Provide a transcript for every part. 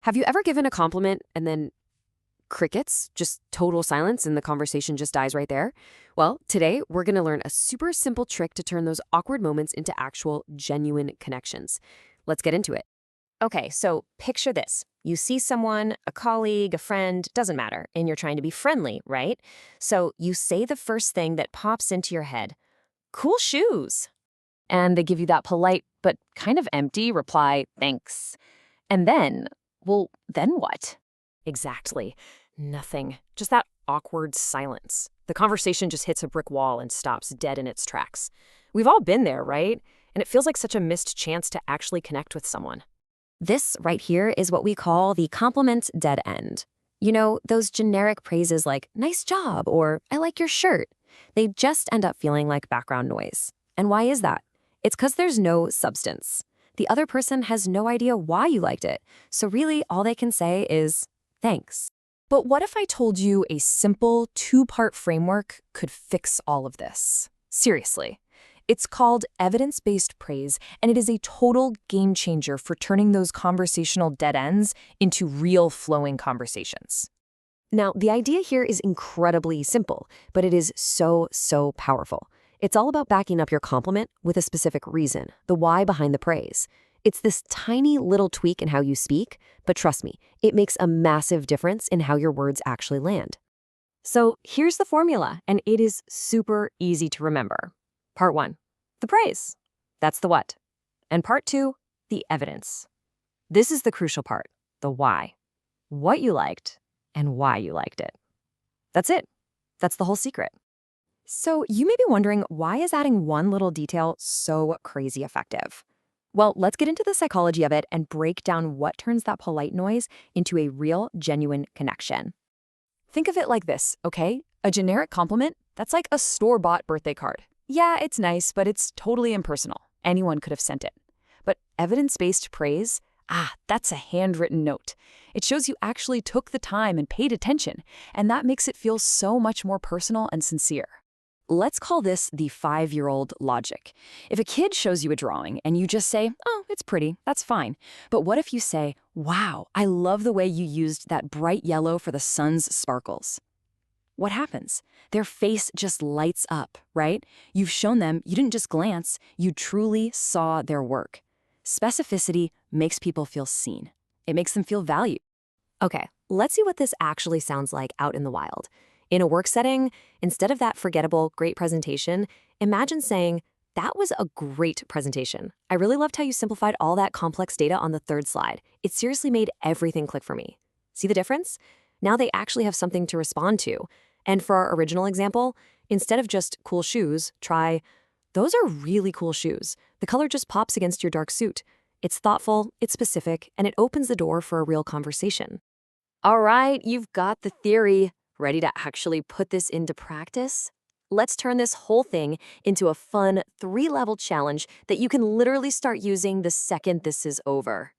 Have you ever given a compliment and then crickets, just total silence, and the conversation just dies right there? Well, today we're going to learn a super simple trick to turn those awkward moments into actual, genuine connections. Let's get into it. Okay, so picture this. You see someone, a colleague, a friend, doesn't matter, and you're trying to be friendly, right? So you say the first thing that pops into your head, cool shoes. And they give you that polite but kind of empty reply, thanks. And then what? Exactly. Nothing. Just that awkward silence. The conversation just hits a brick wall and stops dead in its tracks. We've all been there, right? And it feels like such a missed chance to actually connect with someone. This right here is what we call the compliment dead end. You know, those generic praises like, nice job, or I like your shirt. They just end up feeling like background noise. And why is that? It's because there's no substance. The other person has no idea why you liked it. So really, all they can say is, thanks. But what if I told you a simple two-part framework could fix all of this? Seriously. It's called evidence-based praise, and it is a total game changer for turning those conversational dead ends into real flowing conversations. Now, the idea here is incredibly simple, but it is so powerful. It's all about backing up your compliment with a specific reason, the why behind the praise. It's this tiny little tweak in how you speak, but trust me, it makes a massive difference in how your words actually land. So here's the formula, and it is super easy to remember. Part 1, the praise. That's the what. And part 2, the evidence. This is the crucial part, the why. What you liked and why you liked it. That's it. That's the whole secret. So you may be wondering, why is adding one little detail so crazy effective? Well, let's get into the psychology of it and break down what turns that polite noise into a real, genuine connection. Think of it like this, okay? A generic compliment, that's like a store-bought birthday card. Yeah, it's nice, but it's totally impersonal. Anyone could have sent it. But evidence-based praise, that's a handwritten note. It shows you actually took the time and paid attention, and that makes it feel so much more personal and sincere. Let's call this the 5-year-old logic. If a kid shows you a drawing and you just say, oh, it's pretty, that's fine. But what if you say, wow, I love the way you used that bright yellow for the sun's sparkles? What happens? Their face just lights up, right? You've shown them you didn't just glance, you truly saw their work. Specificity makes people feel seen. It makes them feel valued. Okay, let's see what this actually sounds like out in the wild. In a work setting, instead of that forgettable, great presentation, imagine saying, that was a great presentation. I really loved how you simplified all that complex data on the third slide. It seriously made everything click for me. See the difference? Now they actually have something to respond to. And for our original example, instead of just cool shoes, try, those are really cool shoes. The color just pops against your dark suit. It's thoughtful, it's specific, and it opens the door for a real conversation. All right, you've got the theory. Ready to actually put this into practice? Let's turn this whole thing into a fun 3-level challenge that you can literally start using the second this is over.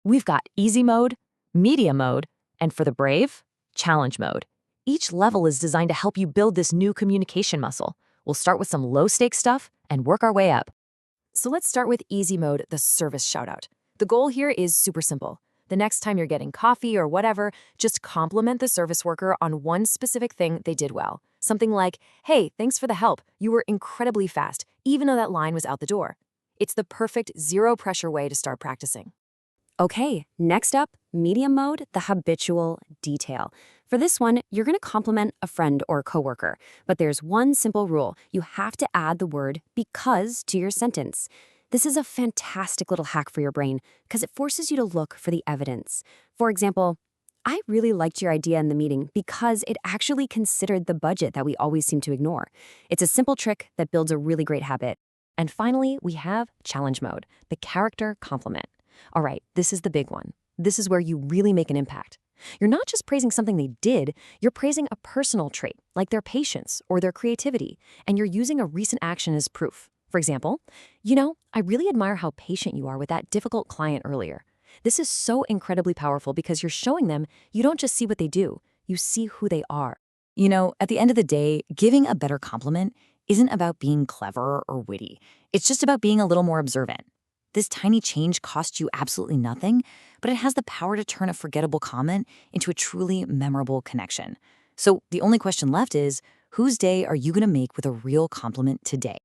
We've got easy mode, medium mode, and for the brave, challenge mode. Each level is designed to help you build this new communication muscle. We'll start with some low-stakes stuff and work our way up. So let's start with easy mode, the service shout-out. The goal here is super simple. The next time you're getting coffee or whatever, just compliment the service worker on one specific thing they did well. Something like, hey, thanks for the help. You were incredibly fast, even though that line was out the door. It's the perfect zero-pressure way to start practicing. Okay, next up, medium mode, the habitual detail. For this one, you're going to compliment a friend or coworker, but there's one simple rule. You have to add the word because to your sentence. This is a fantastic little hack for your brain because it forces you to look for the evidence. For example, I really liked your idea in the meeting because it actually considered the budget that we always seem to ignore. It's a simple trick that builds a really great habit. And finally, we have challenge mode, the character compliment. All right, this is the big one. This is where you really make an impact. You're not just praising something they did, you're praising a personal trait, like their patience or their creativity, and you're using a recent action as proof. For example, I really admire how patient you are with that difficult client earlier. This is so incredibly powerful because you're showing them you don't just see what they do, you see who they are. At the end of the day, giving a better compliment isn't about being clever or witty. It's just about being a little more observant. This tiny change costs you absolutely nothing, but it has the power to turn a forgettable comment into a truly memorable connection. So the only question left is, whose day are you going to make with a real compliment today?